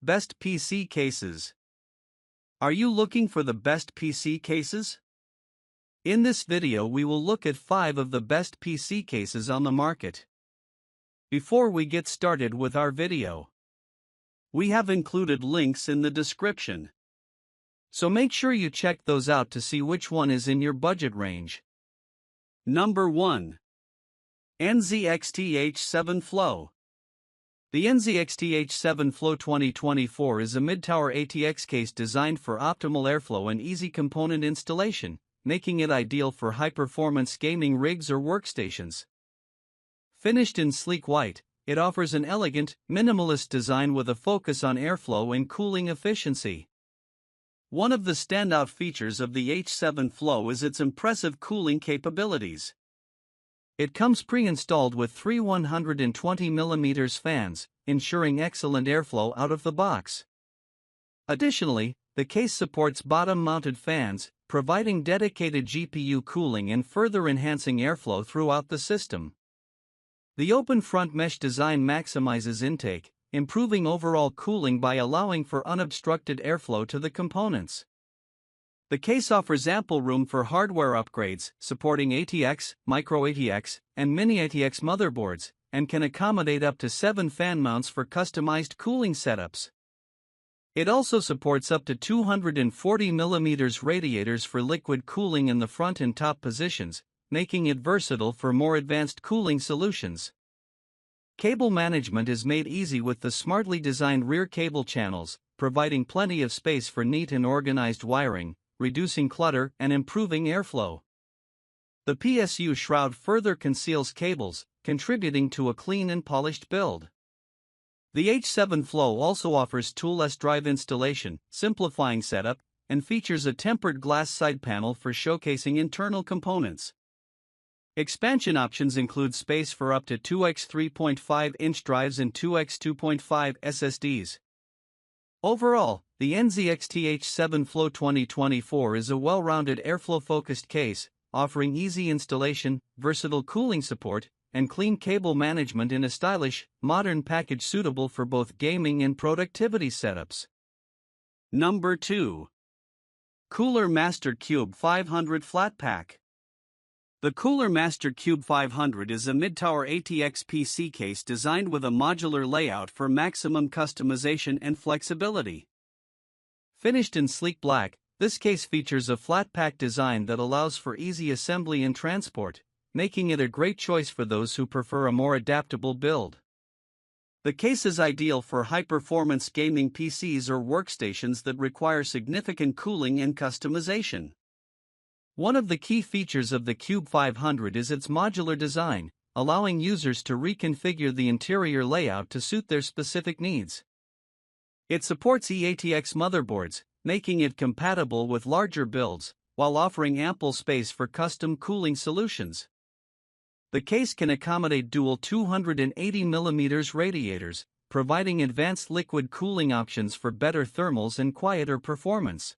Best PC Cases. Are you looking for the best PC cases? In this video we will look at 5 of the best PC cases on the market. Before we get started with our video, we have included links in the description, so make sure you check those out to see which one is in your budget range. Number 1. NZXT H7 Flow. The NZXT H7 Flow 2024 is a mid-tower ATX case designed for optimal airflow and easy component installation, making it ideal for high-performance gaming rigs or workstations. Finished in sleek white, it offers an elegant, minimalist design with a focus on airflow and cooling efficiency. One of the standout features of the H7 Flow is its impressive cooling capabilities. It comes pre-installed with 3 120mm fans, ensuring excellent airflow out of the box. Additionally, the case supports bottom-mounted fans, providing dedicated GPU cooling and further enhancing airflow throughout the system. The open front mesh design maximizes intake, improving overall cooling by allowing for unobstructed airflow to the components. The case offers ample room for hardware upgrades, supporting ATX, Micro ATX, and Mini ATX motherboards, and can accommodate up to 7 fan mounts for customized cooling setups. It also supports up to 240mm radiators for liquid cooling in the front and top positions, making it versatile for more advanced cooling solutions. Cable management is made easy with the smartly designed rear cable channels, providing plenty of space for neat and organized wiring, reducing clutter and improving airflow. The PSU shroud further conceals cables, contributing to a clean and polished build. The H7 Flow also offers toolless drive installation, simplifying setup, and features a tempered glass side panel for showcasing internal components. Expansion options include space for up to 2x 3.5-inch drives and 2x 2.5 SSDs. Overall, the NZXT H7 Flow 2024 is a well-rounded airflow-focused case, offering easy installation, versatile cooling support, and clean cable management in a stylish, modern package suitable for both gaming and productivity setups. Number 2. Cooler Master Qube 500 Flatpack. The Cooler Master Qube 500 is a mid-tower ATX PC case designed with a modular layout for maximum customization and flexibility. Finished in sleek black, this case features a flat-pack design that allows for easy assembly and transport, making it a great choice for those who prefer a more adaptable build. The case is ideal for high-performance gaming PCs or workstations that require significant cooling and customization. One of the key features of the Qube 500 is its modular design, allowing users to reconfigure the interior layout to suit their specific needs. It supports eATX motherboards, making it compatible with larger builds, while offering ample space for custom cooling solutions. The case can accommodate dual 280mm radiators, providing advanced liquid cooling options for better thermals and quieter performance.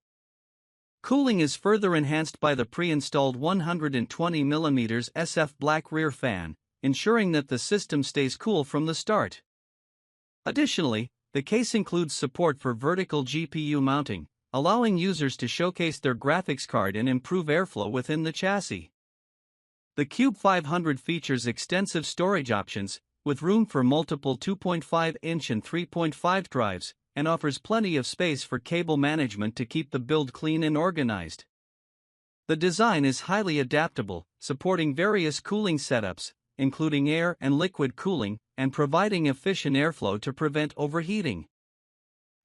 Cooling is further enhanced by the pre-installed 120mm SF black rear fan, ensuring that the system stays cool from the start. Additionally, the case includes support for vertical GPU mounting, allowing users to showcase their graphics card and improve airflow within the chassis. The Qube 500 features extensive storage options, with room for multiple 2.5-inch and 3.5 drives, and offers plenty of space for cable management to keep the build clean and organized. The design is highly adaptable, supporting various cooling setups, including air and liquid cooling, and providing efficient airflow to prevent overheating.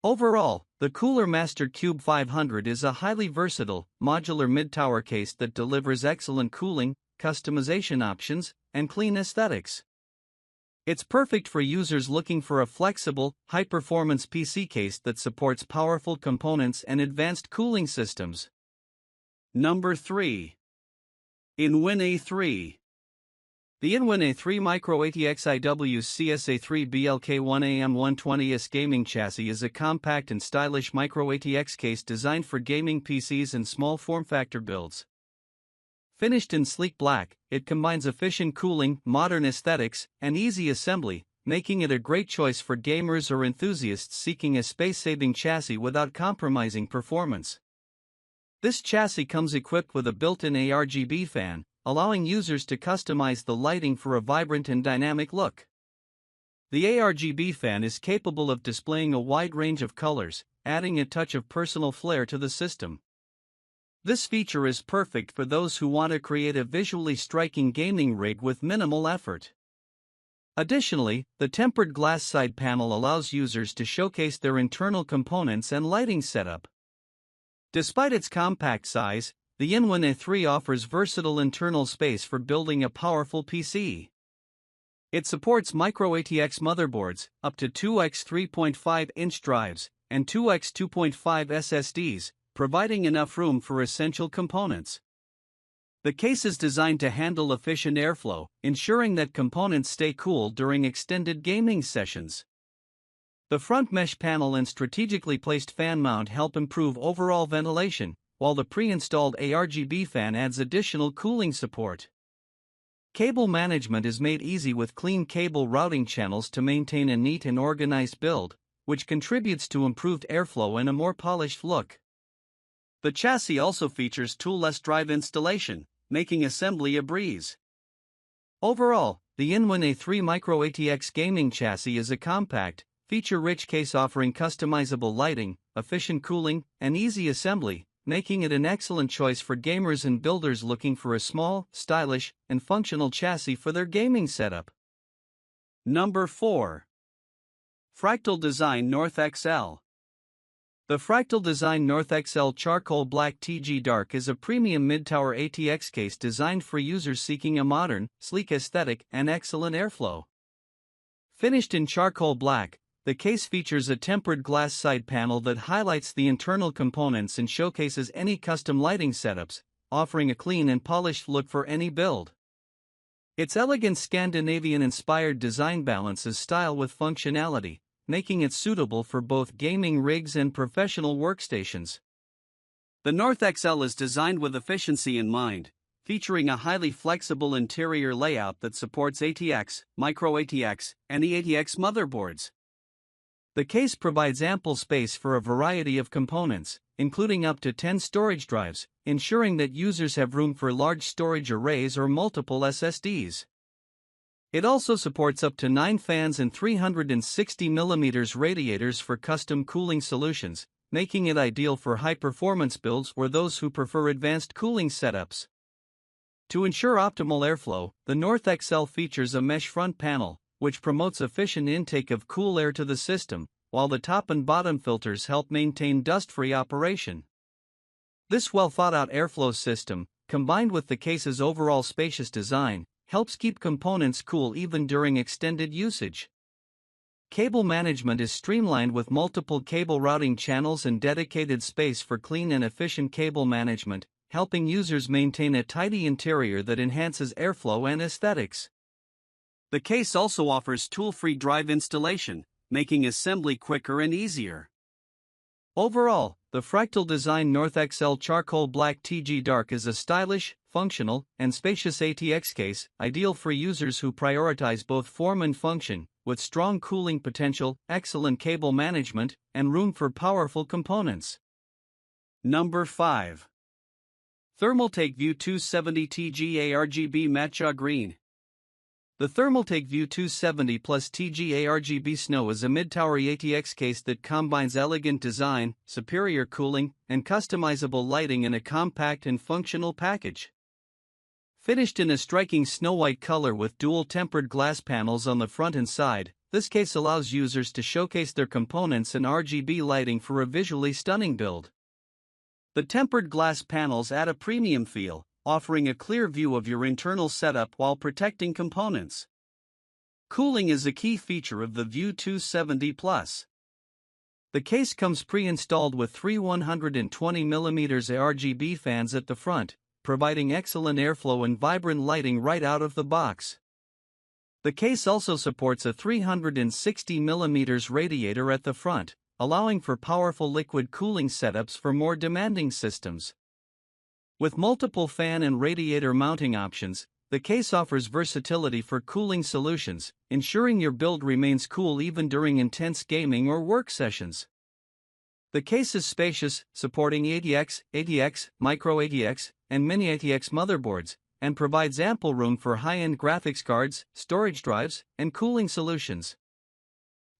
Overall, the Cooler Master Qube 500 is a highly versatile, modular mid-tower case that delivers excellent cooling, customization options, and clean aesthetics. It's perfect for users looking for a flexible, high-performance PC case that supports powerful components and advanced cooling systems. Number 3. InWin A3. The InWin A3 Micro ATX IWCSA3 BLK1AM120S gaming chassis is a compact and stylish micro ATX case designed for gaming PCs and small form factor builds. Finished in sleek black, it combines efficient cooling, modern aesthetics, and easy assembly, making it a great choice for gamers or enthusiasts seeking a space-saving chassis without compromising performance. This chassis comes equipped with a built-in ARGB fan, allowing users to customize the lighting for a vibrant and dynamic look. The ARGB fan is capable of displaying a wide range of colors, adding a touch of personal flair to the system. This feature is perfect for those who want to create a visually striking gaming rig with minimal effort. Additionally, the tempered glass side panel allows users to showcase their internal components and lighting setup. Despite its compact size, the N1A3 offers versatile internal space for building a powerful PC. It supports micro-ATX motherboards, up to 2x 3.5-inch drives, and 2x 2.5 SSDs, providing enough room for essential components. The case is designed to handle efficient airflow, ensuring that components stay cool during extended gaming sessions. The front mesh panel and strategically placed fan mount help improve overall ventilation, while the pre-installed ARGB fan adds additional cooling support. Cable management is made easy with clean cable routing channels to maintain a neat and organized build, which contributes to improved airflow and a more polished look. The chassis also features toolless drive installation, making assembly a breeze. Overall, the N1A3 Micro ATX gaming chassis is a compact, feature-rich case offering customizable lighting, efficient cooling, and easy assembly, making it an excellent choice for gamers and builders looking for a small, stylish, and functional chassis for their gaming setup. Number 4. Fractal Design North XL. The Fractal Design North XL Charcoal Black TG Dark is a premium mid-tower ATX case designed for users seeking a modern, sleek aesthetic and excellent airflow. Finished in charcoal black, the case features a tempered glass side panel that highlights the internal components and showcases any custom lighting setups, offering a clean and polished look for any build. Its elegant Scandinavian-inspired design balances style with functionality, making it suitable for both gaming rigs and professional workstations. The North XL is designed with efficiency in mind, featuring a highly flexible interior layout that supports ATX, Micro ATX, and eATX motherboards. The case provides ample space for a variety of components, including up to 10 storage drives, ensuring that users have room for large storage arrays or multiple SSDs. It also supports up to 9 fans and 360mm radiators for custom cooling solutions, making it ideal for high-performance builds or those who prefer advanced cooling setups. To ensure optimal airflow, the North XL features a mesh front panel, which promotes efficient intake of cool air to the system, while the top and bottom filters help maintain dust-free operation. This well-thought-out airflow system, combined with the case's overall spacious design, helps keep components cool even during extended usage. Cable management is streamlined with multiple cable routing channels and dedicated space for clean and efficient cable management, helping users maintain a tidy interior that enhances airflow and aesthetics. The case also offers tool-free drive installation, making assembly quicker and easier. Overall, the Fractal Design North XL Charcoal Black TG Dark is a stylish, functional, and spacious ATX case, ideal for users who prioritize both form and function, with strong cooling potential, excellent cable management, and room for powerful components. Number 5. Thermaltake View 270 TG ARGB Matcha Green. The Thermaltake View 270 plus TG ARGB Snow is a mid-tower ATX case that combines elegant design, superior cooling, and customizable lighting in a compact and functional package. Finished in a striking snow-white color with dual tempered glass panels on the front and side, this case allows users to showcase their components and RGB lighting for a visually stunning build. The tempered glass panels add a premium feel, offering a clear view of your internal setup while protecting components. Cooling is a key feature of the View 270 Plus. The case comes pre-installed with 3 120mm ARGB fans at the front, providing excellent airflow and vibrant lighting right out of the box. The case also supports a 360mm radiator at the front, allowing for powerful liquid cooling setups for more demanding systems. With multiple fan and radiator mounting options, The case offers versatility for cooling solutions, ensuring your build remains cool even during intense gaming or work sessions. The case is spacious, supporting ATX, ATX, micro ATX, and mini ATX motherboards, and provides ample room for high-end graphics cards, storage drives, and cooling solutions.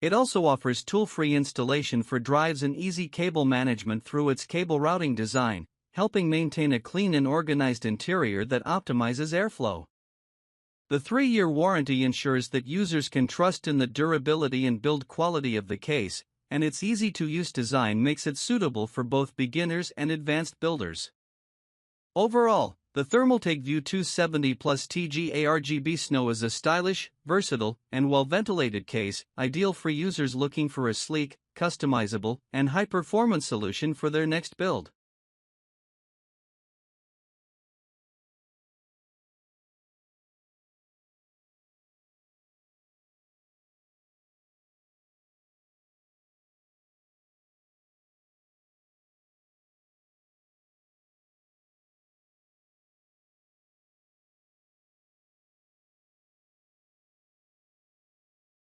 It also offers tool-free installation for drives and easy cable management through its cable routing design, helping maintain a clean and organized interior that optimizes airflow. The 3-year warranty ensures that users can trust in the durability and build quality of the case, and its easy-to-use design makes it suitable for both beginners and advanced builders. Overall, the Thermaltake View 270 Plus TG ARGB Snow is a stylish, versatile, and well-ventilated case, ideal for users looking for a sleek, customizable, and high-performance solution for their next build.